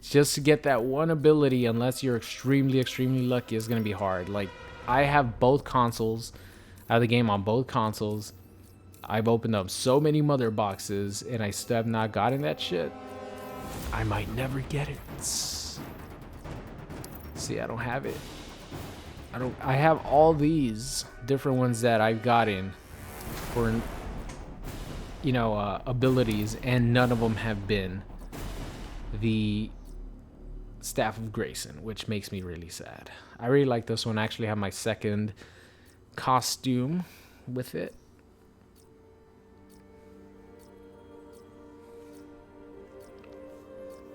just to get that one ability, unless you're extremely, extremely lucky, is going to be hard. Like, I have both consoles. I have the game on both consoles. I've opened up so many mother boxes, and I still have not gotten that shit. I might never get it. See, I don't have it. I have all these different ones that I've gotten for, you know, abilities, and none of them have been the Staff of Grayson, which makes me really sad. I really like this one. I actually have my second costume with it.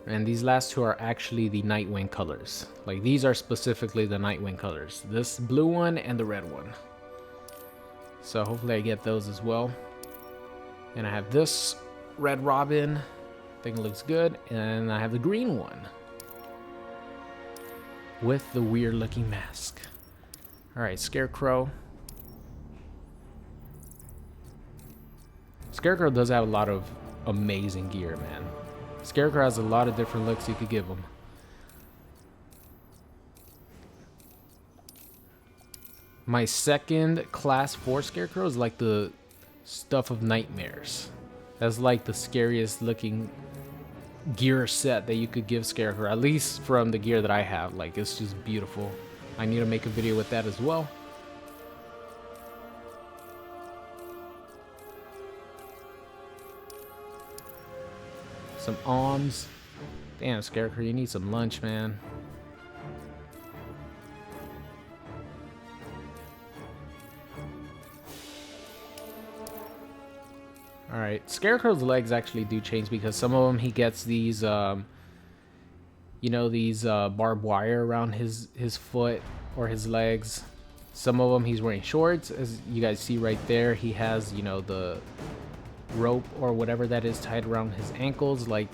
And these last two are actually the Nightwing colors. Like, these are specifically the Nightwing colors. This blue one and the red one. So hopefully I get those as well. And I have this Red Robin. I think it looks good. And I have the green one with the weird looking mask. Alright, Scarecrow. Scarecrow does have a lot of amazing gear, man. Scarecrow has a lot of different looks you could give him. My second class for Scarecrow is like the Stuff of Nightmares. That's like the scariest looking gear set that you could give Scarecrow, at least from the gear that I have. Like, it's just beautiful. I need to make a video with that as well. Some arms. Damn, Scarecrow, you need some lunch, man. Alright, Scarecrow's legs actually do change, because some of them he gets these, you know, these barbed wire around his foot or his legs. Some of them he's wearing shorts, as you guys see right there. He has, you know, the rope or whatever that is tied around his ankles. Like,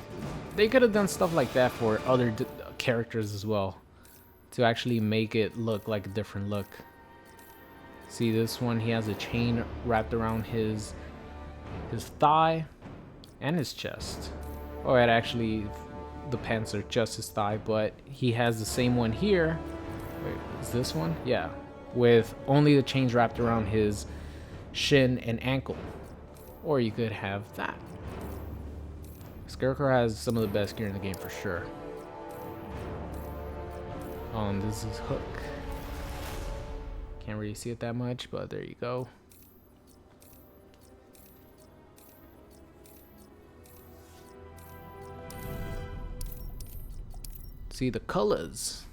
they could have done stuff like that for other characters as well, to actually make it look like a different look. See, this one, he has a chain wrapped around his his thigh, and his chest. Oh, it actually, the pants are just his thigh, but he has the same one here. Wait, is this one? Yeah, with only the chains wrapped around his shin and ankle. Or you could have that. Scarecrow has some of the best gear in the game for sure. Oh, and this is Hook. Can't really see it that much, but there you go. See the colors.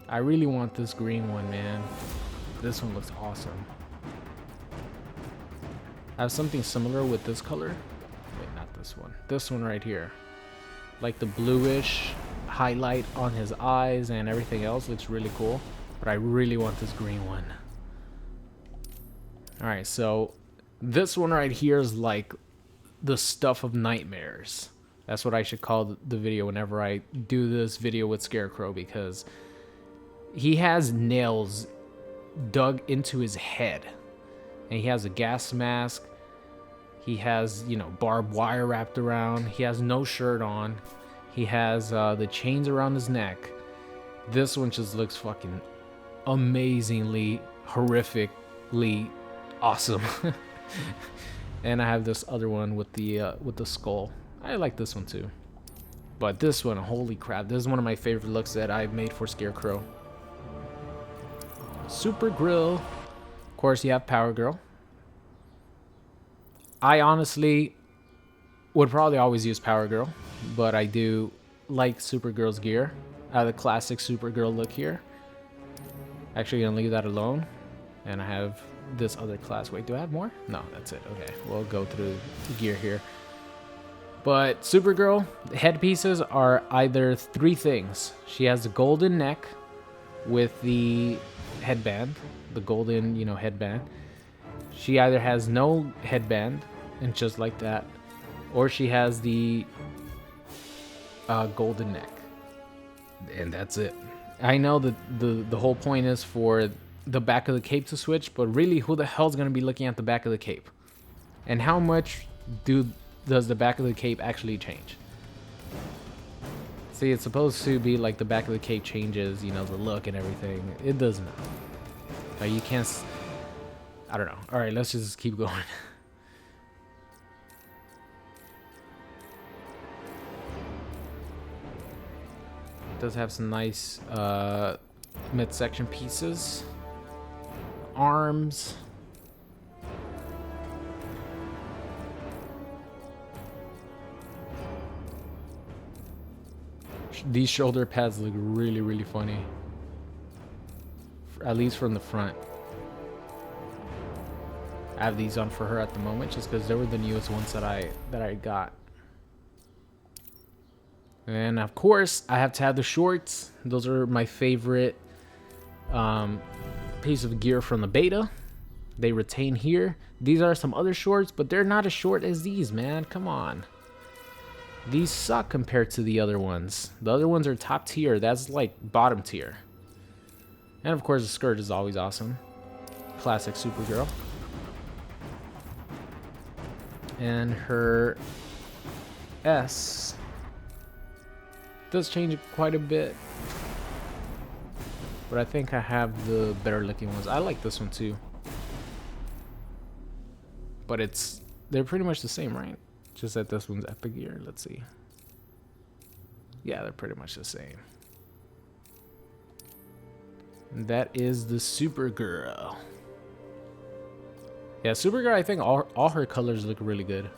I really want this green one, man. This one looks awesome. I have something similar with this color. Wait, not this one. This one right here. Like the bluish highlight on his eyes and everything else looks really cool. But I really want this green one. Alright, so this one right here is like the stuff of nightmares. That's what I should call the video whenever I do this video with Scarecrow, because he has nails dug into his head. And he has a gas mask. He has, you know, barbed wire wrapped around. He has no shirt on. He has the chains around his neck. This one just looks fucking amazingly, horrifically awesome. And I have this other one with the skull. I like this one too. But this one, holy crap, this is one of my favorite looks that I've made for Scarecrow. Supergirl. Of course, you have Power Girl. I honestly would probably always use Power Girl, but I do like Supergirl's gear. I have the classic Supergirl look here. Actually, gonna leave that alone. And I have this other class. Wait, do I have more? No, that's it. Okay, we'll go through the gear here. But Supergirl, the headpieces are either three things. She has the golden neck with the headband, the golden, you know, headband. She either has no headband and just like that, or she has the golden neck, and that's it. I know that the whole point is for the back of the cape to switch, but really, who the hell's gonna be looking at the back of the cape? And how much does the back of the cape actually change? See, it's supposed to be like the back of the cape changes, you know, the look and everything. It does not. Like, you can't. I don't know. All right, let's just keep going. It does have some nice midsection pieces. Arms. These shoulder pads look really, really funny. At least from the front. I have these on for her at the moment just because they were the newest ones that I got. And of course, I have to have the shorts. Those are my favorite piece of gear from the beta. They retain here. These are some other shorts, but they're not as short as these, man. Come on. These suck compared to the other ones. The other ones are top tier. That's like bottom tier. And of course, the skirt is always awesome. Classic Supergirl. And her S does change thquite a bit. But I think I have the better looking ones. I like this one too. But they're pretty much the same, right? Just that this one's epic gear. Let's see. Yeah, they're pretty much the same. And that is the Supergirl. Yeah, Supergirl, I think all her colors look really good.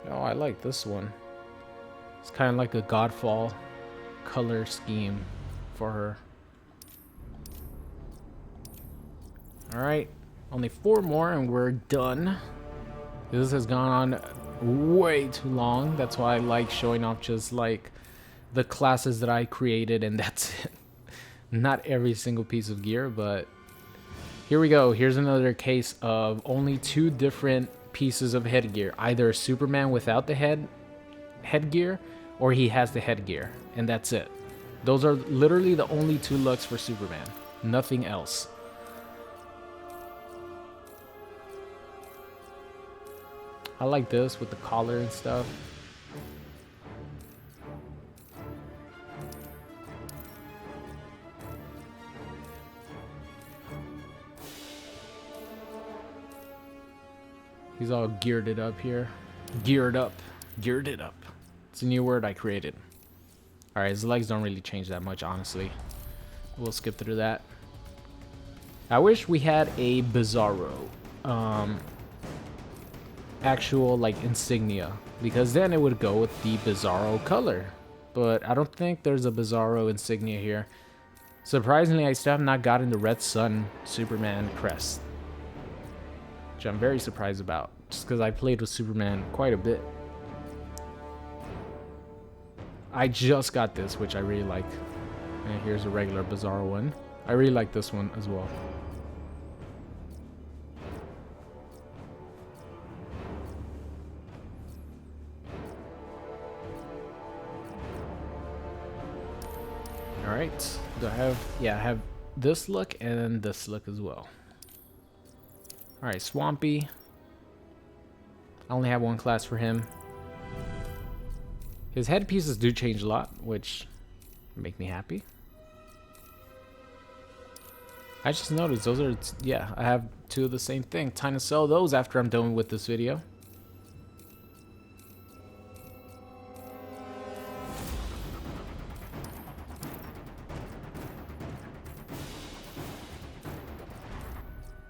Oh, I like this one. It's kind of like a Godfall color scheme for her. Alright, only 4 more and we're done. This has gone on way too long. That's why I like showing off just like the classes that I created, and that's it. Not every single piece of gear, but here we go. Here's another case of only 2 different pieces of headgear. Either Superman without the headgear, or he has the headgear, and that's it. Those are literally the only 2 looks for Superman. Nothing else. I like this with the collar and stuff. He's all geared it up here. Geared up. Geared it up. It's a new word I created. Alright, his legs don't really change that much, honestly. We'll skip through that. I wish we had a Bizarro. Actual, like, insignia. Because then it would go with the Bizarro color. But I don't think there's a Bizarro insignia here. Surprisingly, I still have not gotten the Red Sun Superman crest. Which I'm very surprised about, just because I played with Superman quite a bit. I just got this, which I really like. And here's a regular Bizarro one. I really like this one as well. Alright, do I have, yeah, I have this look and this look as well. Alright, Swampy. I only have 1 class for him. His headpieces do change a lot, which make me happy. I just noticed those are, yeah, I have 2 of the same thing. Time to sell those after I'm done with this video.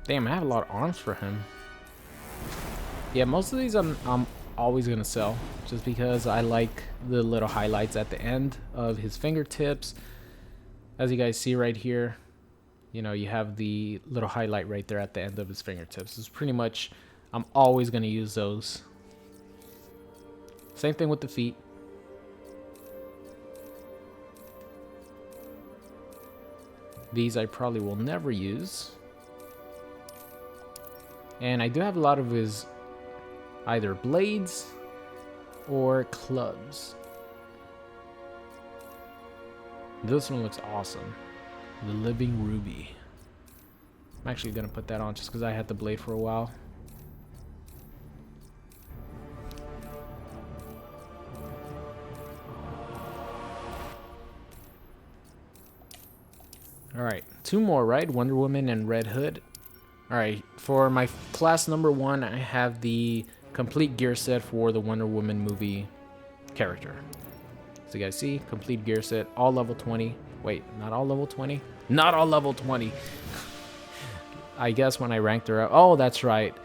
Damn, I have a lot of arms for him. Yeah, most of these I'm always gonna sell, just because I like the little highlights at the end of his fingertips. As you guys see right here, you know, you have the little highlight right there at the end of his fingertips. It's pretty much, I'm always gonna use those. Same thing with the feet. These I probably will never use. And I do have a lot of his either blades or clubs. This one looks awesome. The Living Ruby. I'm actually going to put that on just because I had the blade for a while. Alright, 2 more, right? Wonder Woman and Red Hood. Alright, for my class number 1, I have the complete gear set for the Wonder Woman movie character. So you guys see, complete gear set, all level 20. Wait, not all level 20? Not all level 20. I guess when I ranked her up. Oh, that's right.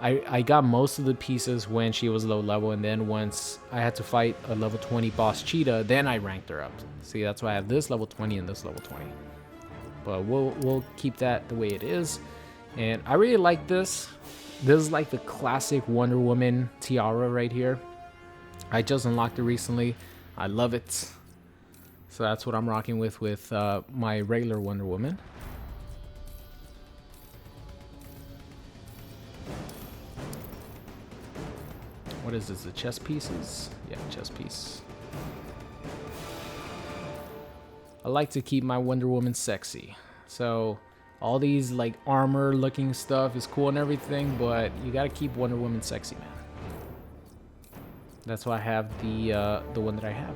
I got most of the pieces when she was low level, and then once I had to fight a level 20 boss Cheetah, then I ranked her up. See, that's why I have this level 20 and this level 20. But we'll keep that the way it is. And I really like this. This is like the classic Wonder Woman tiara right here. I just unlocked it recently. I love it. So that's what I'm rocking with my regular Wonder Woman. What is this, the chest pieces? Yeah, chest piece. I like to keep my Wonder Woman sexy. So all these like armor looking stuff is cool and everything, but you gotta keep Wonder Woman sexy, man. That's why I have the one that I have.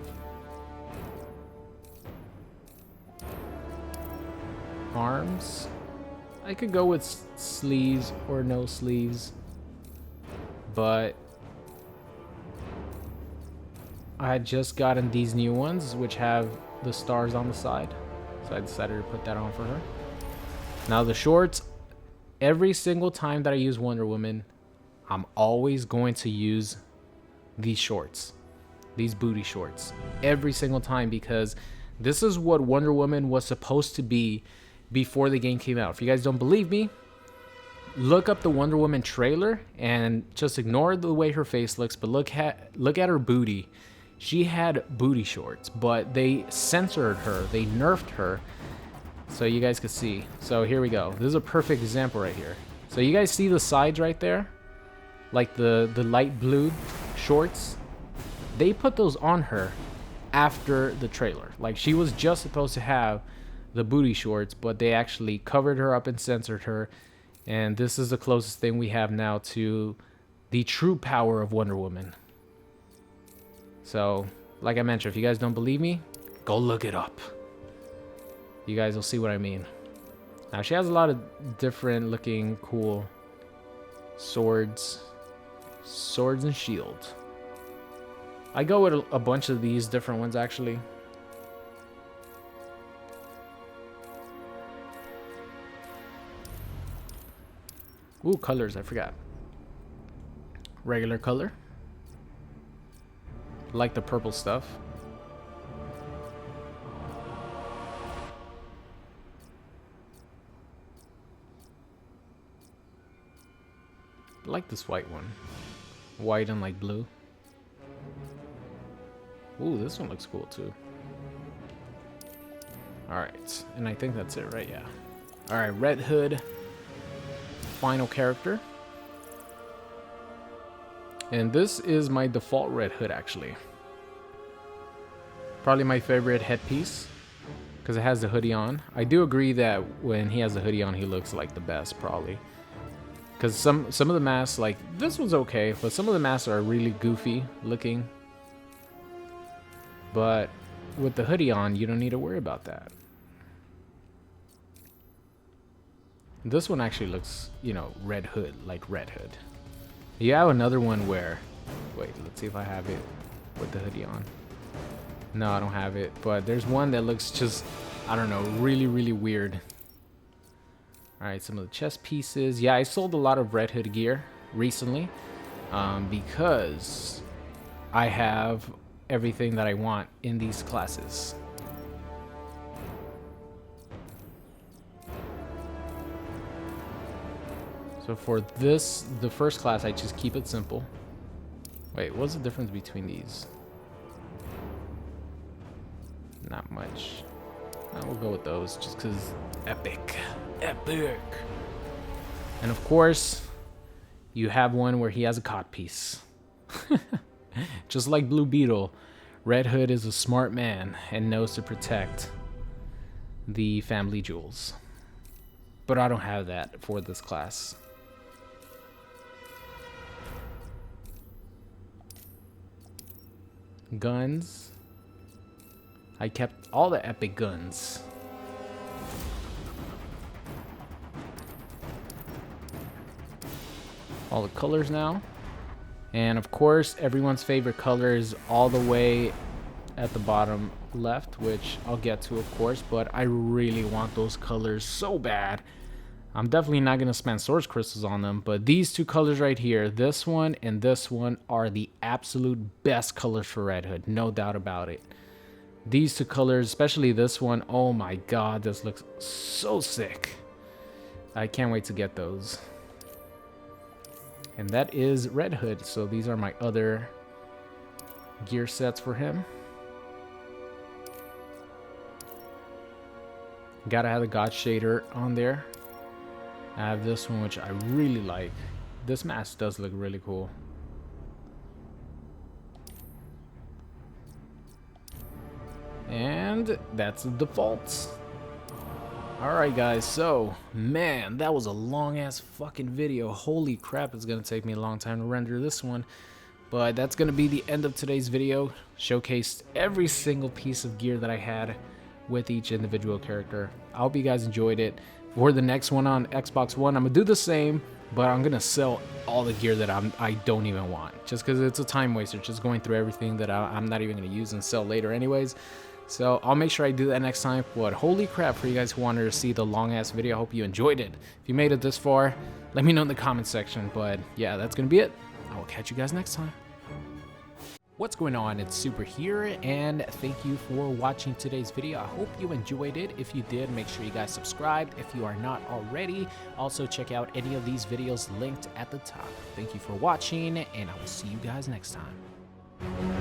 Arms. I could go with sleeves or no sleeves, but I had just gotten these new ones which have the stars on the side, so I decided to put that on for her. Now the shorts, every single time that I use Wonder Woman, I'm always going to use these shorts, these booty shorts, every single time, because this is what Wonder Woman was supposed to be before the game came out. If you guys don't believe me, look up the Wonder Woman trailer and just ignore the way her face looks, but look at her booty. She had booty shorts, but they censored her, they nerfed her so you guys can see. So here we go. This is a perfect example right here. So you guys see the sides right there, like the light blue shorts. They put those on her after the trailer. Like, she was just supposed to have the booty shorts, but they actually covered her up and censored her. And this is the closest thing we have now to the true power of Wonder Woman. So, like I mentioned, if you guys don't believe me, go look it up. You guys will see what I mean. Now, she has a lot of different looking cool swords and shields. I go with a bunch of these different ones, actually. Ooh, colors, I forgot. Regular color. Like the purple stuff. I like this white one. White and like blue. Ooh, this one looks cool too. Alright, and I think that's it, right? Yeah. Alright, Red Hood. Final character. And this is my default Red Hood, actually. Probably my favorite headpiece, because it has the hoodie on. I do agree that when he has the hoodie on, he looks like the best, probably. Because some of the masks, like, this one's okay, but some of the masks are really goofy looking. But with the hoodie on, you don't need to worry about that. This one actually looks, you know, Red Hood, like Red Hood. You have another one where, wait, let's see if I have it with the hoodie on. No, I don't have it, but there's one that looks just, I don't know, really, really weird. Alright, some of the chest pieces. Yeah, I sold a lot of Red Hood gear recently because I have everything that I want in these classes. So for this, the first class, I just keep it simple. Wait, what's the difference between these? Not much. I will go with those just because epic. Epic. And of course, you have one where he has a codpiece. Just like Blue Beetle, Red Hood is a smart man and knows to protect the family jewels. But I don't have that for this class. Guns. I kept all the epic guns. All the colors now. And of course, everyone's favorite color is all the way at the bottom left, which I'll get to, of course, but I really want those colors so bad. I'm definitely not going to spend source crystals on them, but these two colors right here, this one and this one, are the absolute best colors for Red Hood, no doubt about it. These two colors, especially this one, oh my god, this looks so sick. I can't wait to get those. And that is Red Hood. So these are my other gear sets for him. Gotta have the God shader on there. I have this one, which I really like. This mask does look really cool. And that's the defaults. Alright guys, so, man, that was a long ass fucking video. Holy crap, it's gonna take me a long time to render this one. But that's gonna be the end of today's video. Showcased every single piece of gear that I had with each individual character. I hope you guys enjoyed it. For the next one on Xbox One, I'm gonna do the same, but I'm gonna sell all the gear that I don't even want. Just because it's a time waster, just going through everything that I'm not even gonna use and sell later anyways. So I'll make sure I do that next time. But holy crap, for you guys who wanted to see the long ass video, I hope you enjoyed it. If you made it this far, let me know in the comment section. But yeah, that's gonna be it. I will catch you guys next time. What's going on? It's Super here, and thank you for watching today's video. I hope you enjoyed it. If you did, make sure you guys subscribed if you are not already. Also check out any of these videos linked at the top. Thank you for watching, and I will see you guys next time.